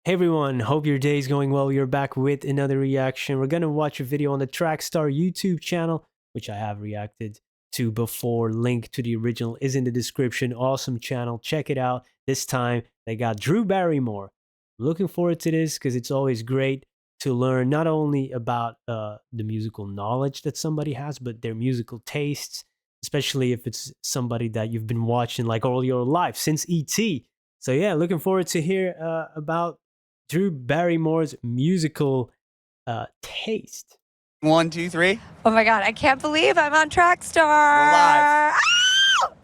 Hey everyone, hope your day is going well. You're back with another reaction. We're going to watch a video on the Trackstar YouTube channel, which I have reacted to before. Link to the original is in the description. Awesome channel. Check it out. This time they got Drew Barrymore. Looking forward to this because it's always great to learn not only about the musical knowledge that somebody has, but their musical tastes, especially if it's somebody that you've been watching like all your life since E.T. So yeah, looking forward to hear about Drew Barrymore's musical taste. 1, 2, 3. Oh my God, I can't believe I'm on Trackstar. We're live. Ah!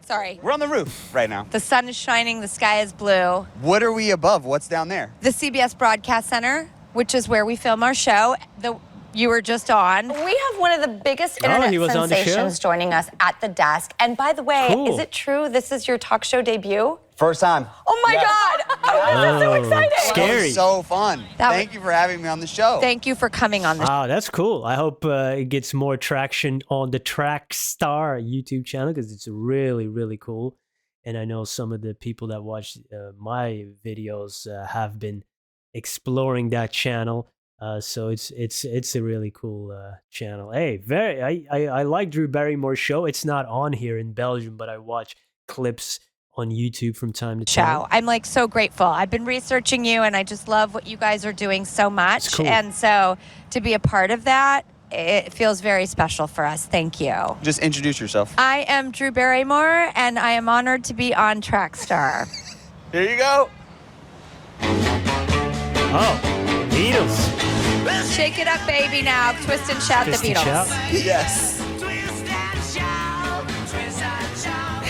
Sorry. We're on the roof right now. The sun is shining, the sky is blue. What are we above? What's down there? The CBS Broadcast Center, which is where we film our show. You were just on. We have one of the biggest internet sensations joining us at the desk. And by the way, Is it true this is your talk show debut? First time. Oh my God! Oh, this is so exciting! Scary. That was so fun. Thank you for having me on the show. Thank you for coming on the show. Wow, that's cool. I hope it gets more traction on the Trackstar YouTube channel because it's really, really cool. And I know some of the people that watch my videos have been exploring that channel. So it's a really cool channel. Hey, I like Drew Barrymore's show. It's not on here in Belgium, but I watch clips on YouTube from time to time. I'm like so grateful. I've been researching you and I just love what you guys are doing so much. Cool. And so to be a part of that, it feels very special for us. Thank you. Just introduce yourself. I am Drew Barrymore and I am honored to be on Trackstar. Here you go. Oh, Beatles. Shake it up, baby, now. Twist and shout Twist the and Beatles. shout. Yes.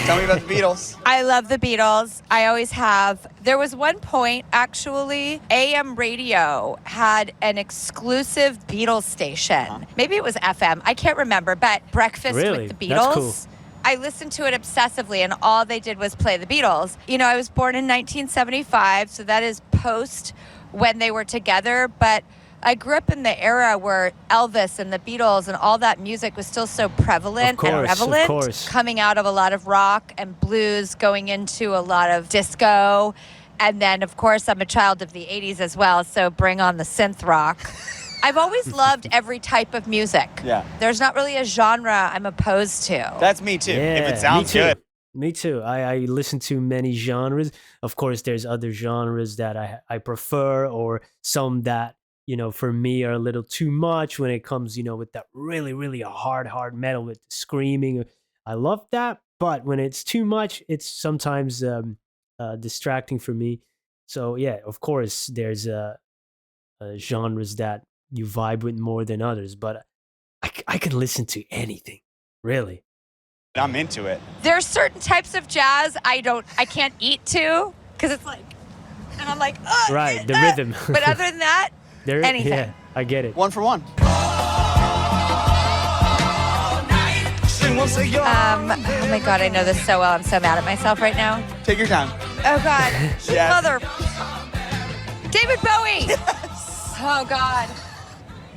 Tell me about the Beatles. I love the Beatles. I always have. There was one point, actually, AM radio had an exclusive Beatles station. Maybe it was FM. I can't remember, but Breakfast Really? with the That's Beatles. cool. I listened to it obsessively, and all they did was play the Beatles. You know, I was born in 1975, so that is post when they were together, but I grew up in the era where Elvis and the Beatles and all that music was still so prevalent and relevant, of course. coming out of a lot of rock and blues, going into a lot of disco. And then, of course, I'm a child of the 80s as well, so bring on the synth rock. I've always loved every type of music. Yeah. There's not really a genre I'm opposed to. That's me too. Yeah, if it sounds me too. good. Me too. I listen to many genres. Of course, there's other genres that I prefer, or some that, you know, for me are a little too much when it comes, you know, with that really, really hard metal with screaming. I love that. But when it's too much, it's sometimes distracting for me. So, yeah, of course, there's genres that you vibe with more than others. But I can listen to anything, really. I'm into it. There's certain types of jazz I can't eat to because it's like, and I'm like, ugh, Right, the rhythm. But other than that, anything. Yeah, I get it. 1 for 1. Oh my God, I know this so well. I'm so mad at myself right now. Take your time. Oh God, Yes. mother. David Bowie. Oh God.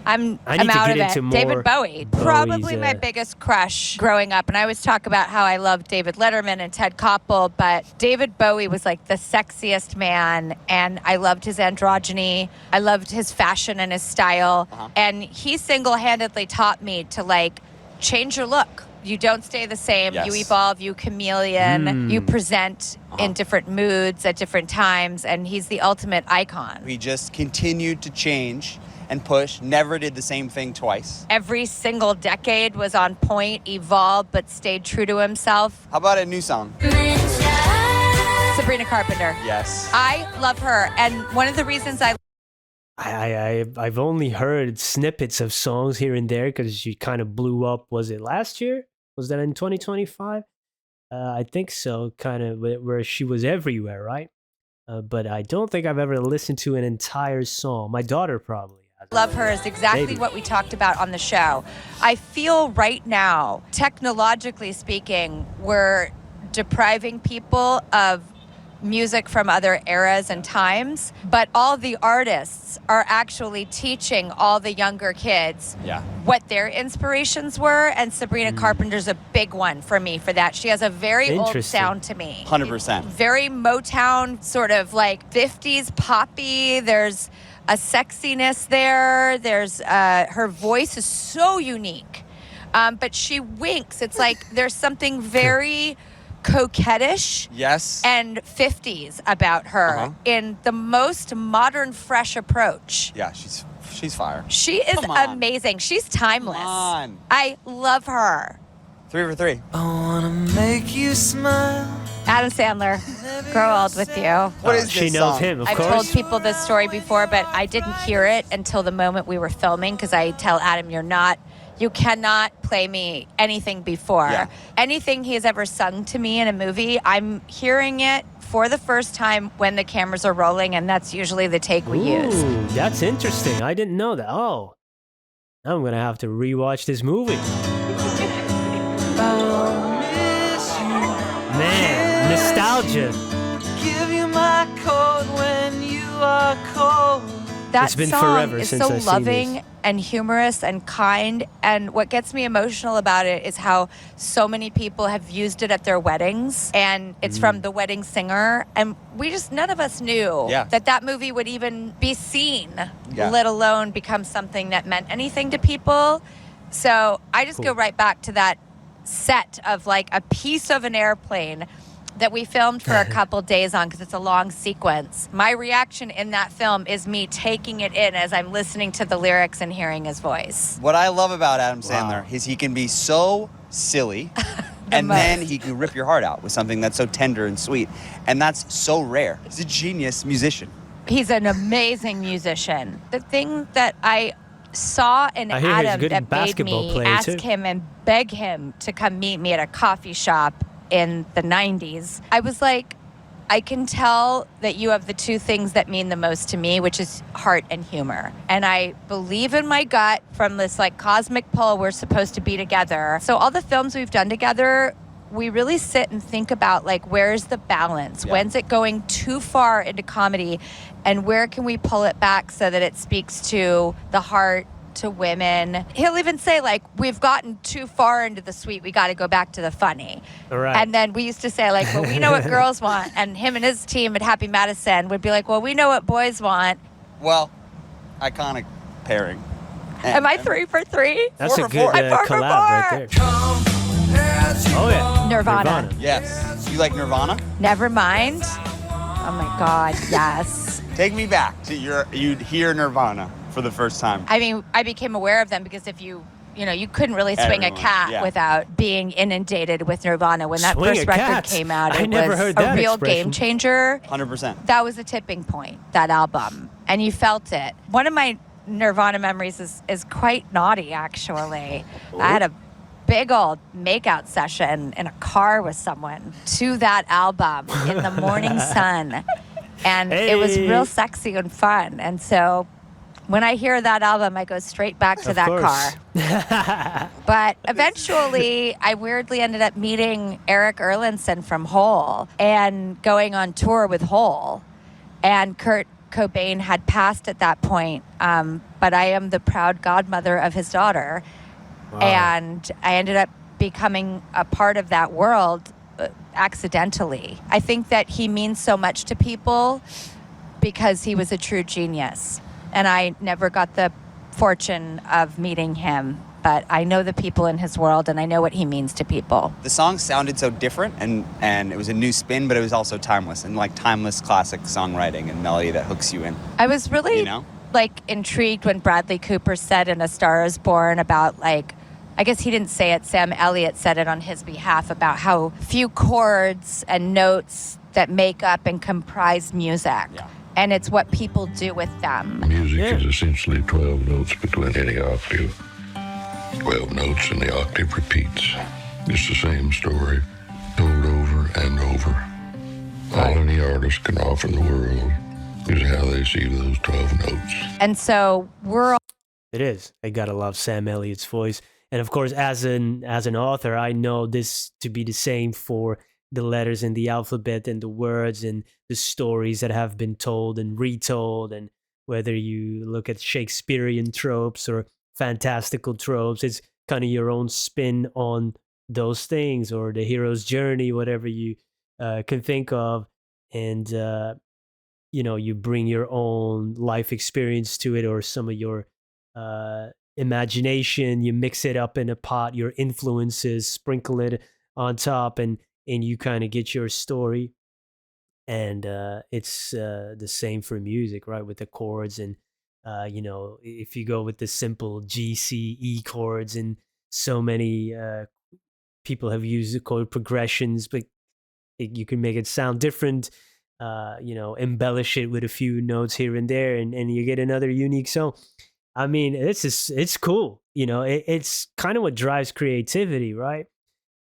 I I'm need to out get of it. into more David Bowie, probably my Bowie's, biggest crush growing up. And I always talk about how I love David Letterman and Ted Koppel, but David Bowie was like the sexiest man, and I loved his androgyny. I loved his fashion and his style, and he single-handedly taught me to like change your look. You don't stay the same. Yes. You evolve. You chameleon. You present in different moods at different times, and he's the ultimate icon. He just continued to change and push, never did the same thing twice. Every single decade was on point, evolved, but stayed true to himself. How about a new song? Sabrina Carpenter. Yes. I love her, and one of the reasons I've only heard snippets of songs here and there because she kind of blew up. Was it last year? Was that in 2025? I think so, kind of where she was everywhere, right? But I don't think I've ever listened to an entire song. My daughter probably. love her is exactly Maybe. what we talked about on the show. I feel right now, technologically speaking, we're depriving people of music from other eras and times, but all the artists are actually teaching all the younger kids what their inspirations were, and Sabrina Carpenter's a big one for me for that. She has a very old sound to me. 100%. Very Motown, sort of like 50s poppy. There's a sexiness there. There's her voice is so unique, but she winks. It's like there's something very coquettish and 50s about her in the most modern, fresh approach. Yeah, she's fire. She is amazing. She's timeless. Come on. I love her. 3 for 3. I wanna make you smile. Adam Sandler, grow old with you. What is this She knows song? him, of I've course. told people this story before, but I didn't hear it until the moment we were filming, because I tell Adam, you cannot play me anything before. Yeah. Anything he has ever sung to me in a movie, I'm hearing it for the first time when the cameras are rolling, and that's usually the take we use. Ooh, that's interesting. I didn't know that. Oh, now I'm going to have to rewatch this movie. Man, nostalgia. Give you my coat when you are cold. That It's been song forever is since so I've seen loving this. and humorous and kind. And what gets me emotional about it is how so many people have used it at their weddings. And it's from The Wedding Singer. And none of us knew that movie would even be seen, let alone become something that meant anything to people. So I just go right back to that set of like a piece of an airplane that we filmed for a couple days on, because it's a long sequence. My reaction in that film is me taking it in as I'm listening to the lyrics and hearing his voice. What I love about Adam Sandler is he can be so silly and then he can rip your heart out with something that's so tender and sweet. And that's so rare. He's a genius musician. He's an amazing musician. The thing that I saw in Adam that made me ask him and beg him to come meet me at a coffee shop in the 90s, I was like, I can tell that you have the two things that mean the most to me, which is heart and humor. And I believe in my gut from this like cosmic pull we're supposed to be together. So all the films we've done together, we really sit and think about like, where's the balance? Yeah. When's it going too far into comedy? And where can we pull it back so that it speaks to the heart, to women? He'll even say like, we've gotten too far into the sweet, we got to go back to the funny. Right. And then we used to say like, well, we know what girls want. And him and his team at Happy Madison would be like, well, we know what boys want. Well, iconic pairing. Am I 3 for 3? That's 4 a for good 4. I'm 4 for collab right 4. there. Oh, yeah. Nirvana. Yes. You like Nirvana? Never mind. Oh my God, yes. Take me back to you'd hear Nirvana for the first time. I mean, I became aware of them because if you couldn't really swing a cat without being inundated with Nirvana. When that first record came out, it was a real game changer. 100%. That was a tipping point, that album. And you felt it. One of my Nirvana memories is quite naughty, actually. I had a big old makeout session in a car with someone to that album in the morning sun. And it was real sexy and fun. And so when I hear that album, I go straight back to that car. But eventually, I weirdly ended up meeting Eric Erlandson from Hole and going on tour with Hole. And Kurt Cobain had passed at that point, but I am the proud godmother of his daughter. Wow. And I ended up becoming a part of that world accidentally. I think that he means so much to people because he was a true genius. And I never got the fortune of meeting him, but I know the people in his world and I know what he means to people. The song sounded so different and it was a new spin, but it was also timeless and like timeless classic songwriting and melody that hooks you in. I was really intrigued when Bradley Cooper said in A Star Is Born about I guess he didn't say it, Sam Elliott said it on his behalf about how few chords and notes that make up and comprise music. Yeah. And it's what people do with them. Music is essentially 12 notes between any octave. 12 notes and the octave repeats. It's the same story, told over and over. All any artist can offer the world is how they see those 12 notes. And so we're all... It is. I gotta love Sam Elliott's voice. And of course, as an author, I know this to be the same for the letters in the alphabet and the words and the stories that have been told and retold, and whether you look at Shakespearean tropes or fantastical tropes, it's kind of your own spin on those things, or the hero's journey, whatever you can think of. And you bring your own life experience to it, or some of your imagination. You mix it up in a pot, your influences, sprinkle it on top, and you kind of get your story. And it's the same for music, right? With the chords, and if you go with the simple G, C, E chords, and so many people have used the chord progressions, but you can make it sound different. Embellish it with a few notes here and there, and you get another unique song. I mean, it's cool. It's kind of what drives creativity, right?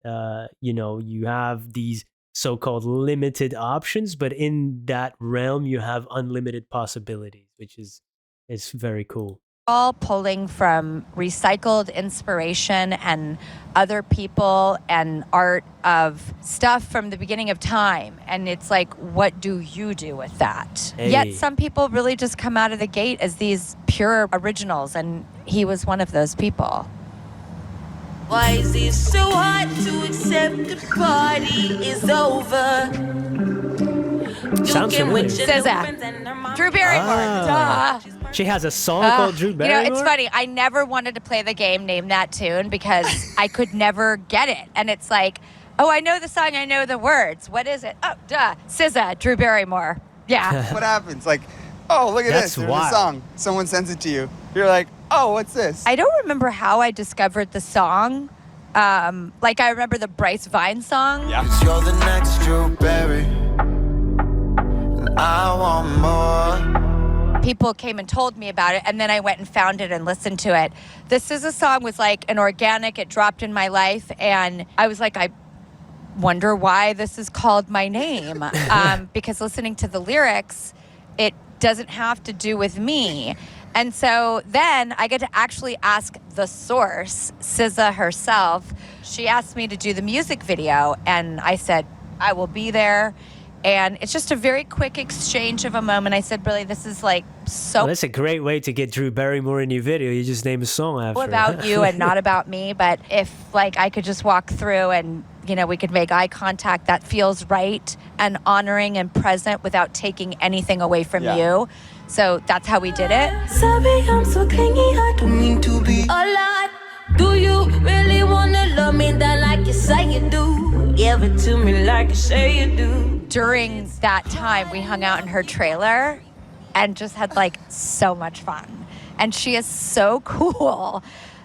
You have these so-called limited options, but in that realm, you have unlimited possibilities, which is it's very cool. All pulling from recycled inspiration and other people and art of stuff from the beginning of time. And it's like, what do you do with that? Hey. Yet some people really just come out of the gate as these pure originals, and he was one of those people. Why is it so hard to accept the party is over? Sounds familiar. SZA. Drew Barrymore. Duh. She has a song called Drew Barrymore? It's funny. I never wanted to play the game Name That Tune because I could never get it. And it's like, oh, I know the song, I know the words. What is it? Oh, duh. SZA, Drew Barrymore. Yeah. What happens? Like, oh, look at this. There's a song. Someone sends it to you. You're like, oh, what's this? I don't remember how I discovered the song. Like, I remember the Bryce Vine song. Yeah. You're the next Drew Barry. I want more. People came and told me about it, and then I went and found it and listened to it. The SZA song was like an organic, it dropped in my life, and I was like, I wonder why this is called my name. Because listening to the lyrics, it doesn't have to do with me. And so then I get to actually ask the source, SZA herself. She asked me to do the music video, and I said, I will be there. And it's just a very quick exchange of a moment. I said, really, this is like so... Well, that's a great way to get Drew Barrymore in your video. You just name a song after about you and not about me. But if like I could just walk through and, we could make eye contact, that feels right and honoring and present without taking anything away from you. So that's how we did it. Sorry, I'm so clingy, I don't mean to be a lot. Do you really wanna love me that like you say you do? Give it to me like you say you do. During that time, we hung out in her trailer and just had like so much fun. And she is so cool.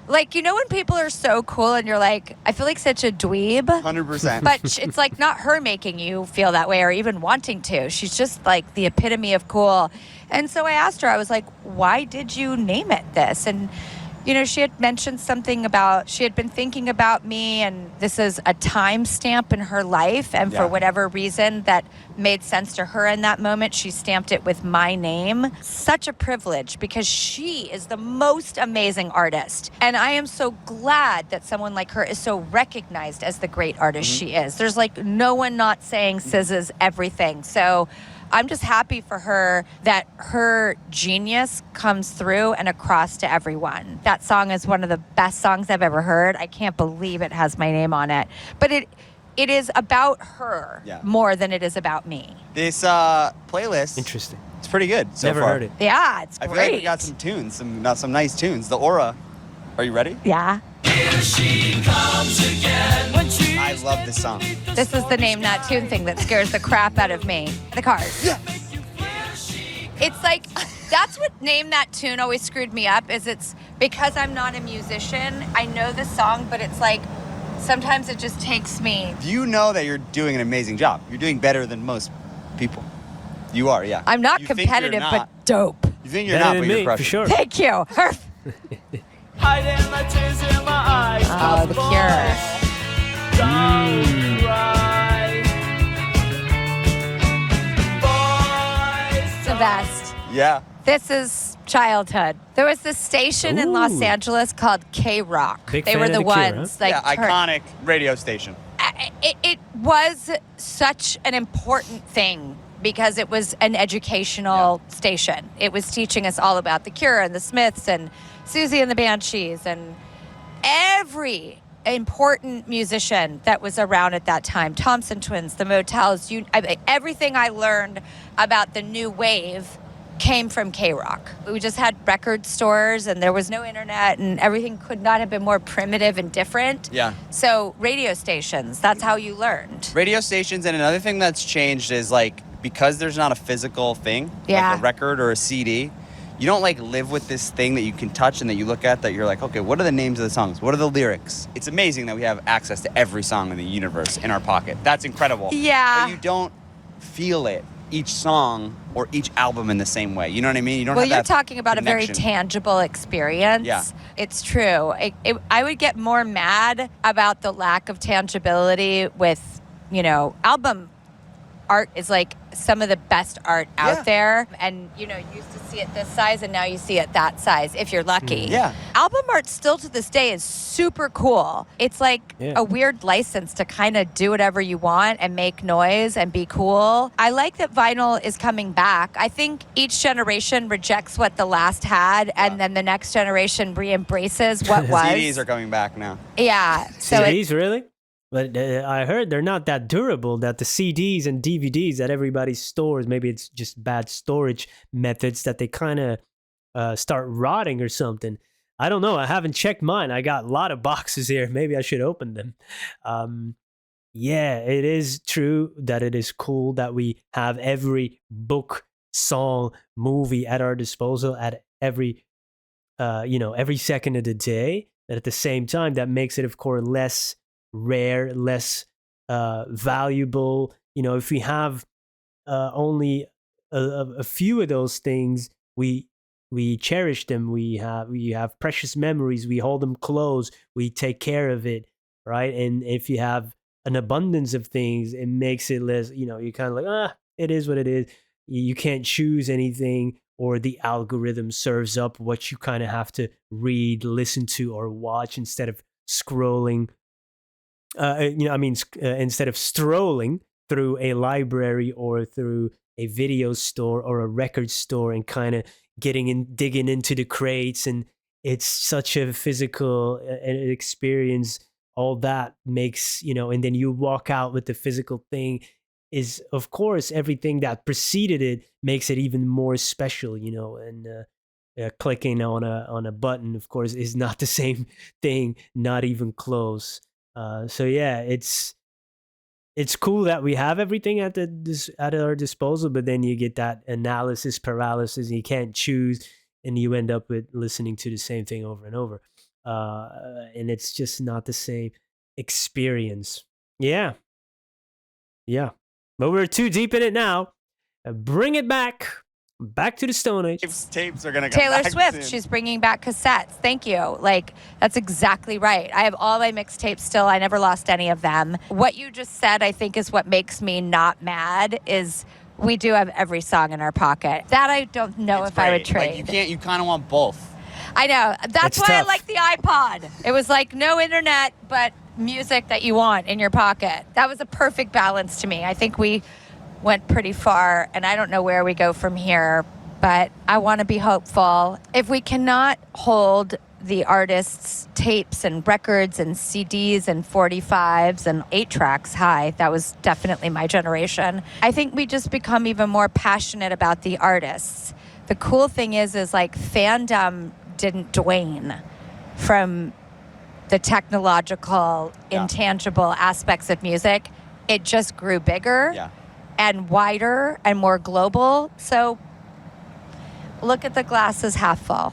Like, when people are so cool and you're like, I feel like such a dweeb. 100%. But it's like not her making you feel that way or even wanting to. She's just like the epitome of cool. And so I asked her, I was like, why did you name it this? And she had mentioned something about, she had been thinking about me, and this is a timestamp in her life. And for whatever reason that made sense to her in that moment, she stamped it with my name. Such a privilege, because she is the most amazing artist. And I am so glad that someone like her is so recognized as the great artist she is. There's like no one not saying SZA's everything. So I'm just happy for her that her genius comes through and across to everyone. That song is one of the best songs I've ever heard. I can't believe it has my name on it. But it is about her more than it is about me. This playlist, interesting. It's pretty good so Never far. heard it. Yeah, it's great. I feel like we got some tunes, some nice tunes. The Aura. Are you ready? Yeah. Here she comes again. I love this song. This is the Name That Tune thing that scares the crap out of me. The cars. Yeah. It's like, that's what Name That Tune always screwed me up, is it's because I'm not a musician. I know the song, but it's like, sometimes it just takes me. You know that you're doing an amazing job. You're doing better than most people. You are, yeah. I'm not competitive, but dope. You think you're Better not, than but me, you're crushing. for sure. Thank you. Hiding my tears in my eyes. Oh, The Cure. The best. Yeah. This is childhood. There was this station in Los Angeles called K-Rock. Big They fan were of the The Cure, ones Iconic radio station. it was such an important thing because it was an educational station. It was teaching us all about the Cure and the Smiths and Susie and the Banshees and every important musician that was around at that time. Thompson Twins, the Motels, everything I learned about the new wave came from K-Rock. We just had record stores and there was no internet and everything could not have been more primitive and different. Yeah. So radio stations, that's how you learned. Radio stations, and another thing that's changed is like, because there's not a physical thing, like a record or a CD, you don't like live with this thing that you can touch and that you look at that you're like, okay, what are the names of the songs? What are the lyrics? It's amazing that we have access to every song in the universe in our pocket. That's incredible. Yeah. But you don't feel it, each song or each album in the same way. You know what I mean? You don't have that you're talking about connection. A very tangible experience. Yeah. It's true. I would get more mad about the lack of tangibility with, album art is like some of the best art out there. And, you used to see it this size and now you see it that size if you're lucky. Yeah. Album art still to this day is super cool. It's like a weird license to kind of do whatever you want and make noise and be cool. I like that vinyl is coming back. I think each generation rejects what the last had and then the next generation re-embraces what was. CDs are coming back now. Yeah. So CDs, really? But I heard they're not that durable, that the CDs and DVDs that everybody stores, maybe it's just bad storage methods that they kind of start rotting or something. I don't know. I haven't checked mine. I got a lot of boxes here. Maybe I should open them. Yeah, it is true that it is cool that we have every book, song, movie at our disposal at every second of the day. But at the same time, that makes it, of course, less rare, less valuable. If we have only a few of those things, we cherish them. We have precious memories. We hold them close. We take care of it, right? And if you have an abundance of things, it makes it less. You're kind of like, it is what it is. You can't choose anything, or the algorithm serves up what you kind of have to read, listen to, or watch instead of scrolling. Instead of strolling through a library or through a video store or a record store and kind of digging into the crates, and it's such a physical experience. All that makes, and then you walk out with the physical thing is, of course, everything that preceded it makes it even more special, and clicking on a button, of course, is not the same thing, not even close. So yeah, it's cool that we have everything at our disposal, but then you get that analysis paralysis, and you can't choose, and you end up with listening to the same thing over and over, and it's just not the same experience. Yeah. But we're too deep in it now. Bring it back to the Stone Age. Tapes are gonna come Taylor back Swift, soon. she's bringing back cassettes. Thank you. That's exactly right. I have all my mixtapes still. I never lost any of them. What you just said, I think, is what makes me not mad, is we do have every song in our pocket. That I don't know if I would trade. You kind of want both. I know. That's why tough. I like the iPod. It was like no internet, but music that you want in your pocket. That was a perfect balance to me. I think we went pretty far, and I don't know where we go from here, but I want to be hopeful. If we cannot hold the artists' tapes and records and CDs and 45s and 8-tracks high, that was definitely my generation, I think we just become even more passionate about the artists. The cool thing is like fandom didn't wane from the technological, intangible aspects of music. It just grew bigger and wider and more global. So look at the glass as half full.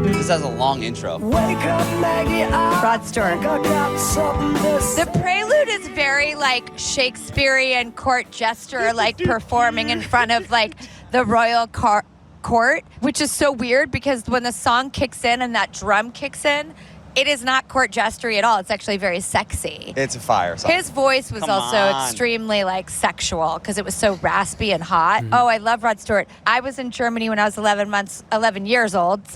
This has a long intro. Wake up, Maggie, Rod Stewart. The prelude is very Shakespearean court jester, performing in front of the royal court, which is so weird because when the song kicks in and that drum kicks in, it is not court jestery at all. It's actually very sexy. It's a fire song. His voice was extremely extremely because it was so raspy and hot. Mm-hmm. Oh, I love Rod Stewart. I was in Germany when I was 11 years old,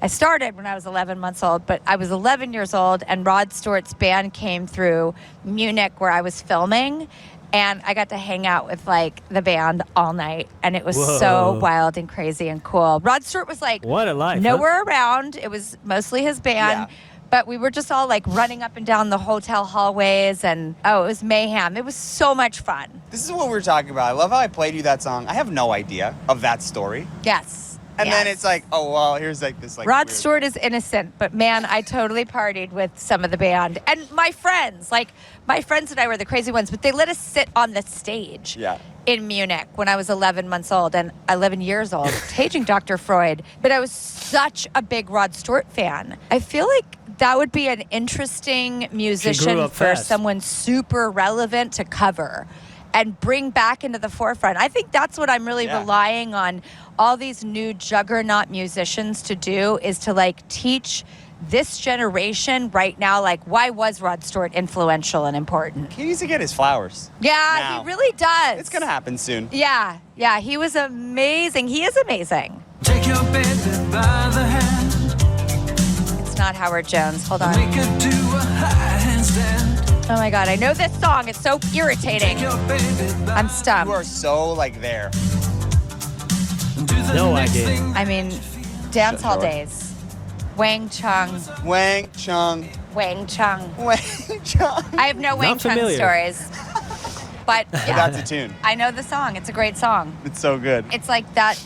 I started when I was 11 months old, but I was 11 years old, and Rod Stewart's band came through Munich where I was filming, and I got to hang out with like the band all night, and it was so wild and crazy and cool. Rod Stewart was like what a life, nowhere around. It was mostly his band. Yeah. But we were just all like running up and down the hotel hallways, and it was mayhem. It was so much fun. This is what we were talking about. I love how I played you that song. I have no idea of that story. Yes. And then it's like, oh, well, here's like this like Rod weird... Stewart is innocent, but man, I totally partied with some of the band. And my friends and I were the crazy ones, but they let us sit on the stage in Munich when I was 11 months old and 11 years old, staging Dr. Freud. But I was such a big Rod Stewart fan. I feel like that would be an interesting musician for someone super relevant to cover and bring back into the forefront. I think that's what I'm really relying on all these new juggernaut musicians to do, is to like teach this generation right now, like, why was Rod Stewart influential and important? He needs to get his flowers. Yeah, he really does. It's gonna happen soon. Yeah, he was amazing. He is amazing. Take your baby by the hand. It's not Howard Jones. Hold on. Make her do a high handstand. Oh my God, I know this song. It's so irritating. I'm stumped. You are so like there. No idea. I mean, dance hall days. Wang Chung. Wang Chung. Wang Chung. Wang Chung. I have no Wang Chung stories. But yeah, that's a tune. I know the song. It's a great song. It's so good. It's like that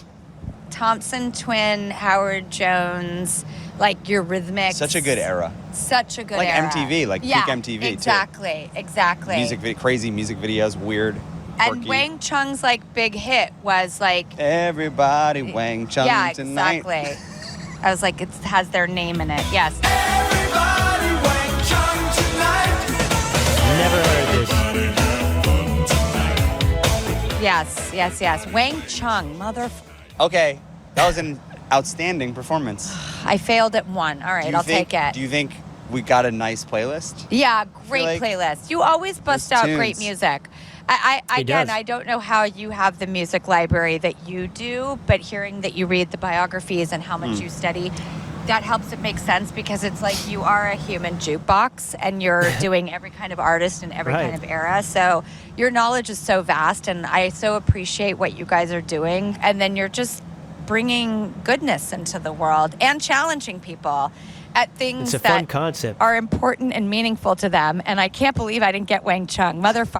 Thompson twin, Howard Jones, like your rhythmic. Such a good era. Such a good like era. Like MTV, like peak MTV exactly, too. Exactly. Crazy music videos, weird. And quirky. Wang Chung's like big hit was like everybody Wang Chung tonight. Yeah, exactly. I was like, it has their name in it. Yes. Everybody Wang Chung tonight. Never heard this. Yes. Wang Chung, Okay, that was an outstanding performance. I failed at one. All right, I'll take it. Do you think we got a nice playlist? Yeah, great playlist. You always bust out great music. I don't know how you have the music library that you do, but hearing that you read the biographies and how much you study, that helps it make sense, because it's like you are a human jukebox and you're doing every kind of artist in every kind of era. So your knowledge is so vast, and I so appreciate what you guys are doing. And then you're just bringing goodness into the world and challenging people at things that are important and meaningful to them. And I can't believe I didn't get Wang Chung. Motherfucker.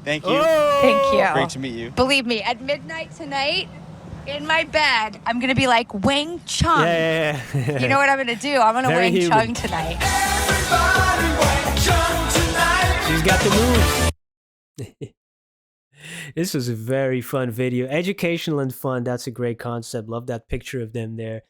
Thank you. Oh! Thank you. Great to meet you. Believe me, at midnight tonight, in my bed, I'm going to be like, Wang Chung. Yeah. You know what I'm going to do? I'm going to Wang Chung tonight. Everybody Wang Chung tonight. She's got the moves. This was a very fun video. Educational and fun. That's a great concept. Love that picture of them there.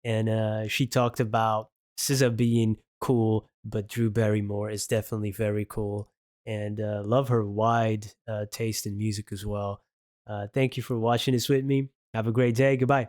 And she talked about SZA being cool, but Drew Barrymore is definitely very cool. And love her wide taste in music as well. Thank you for watching this with me. Have a great day. Goodbye.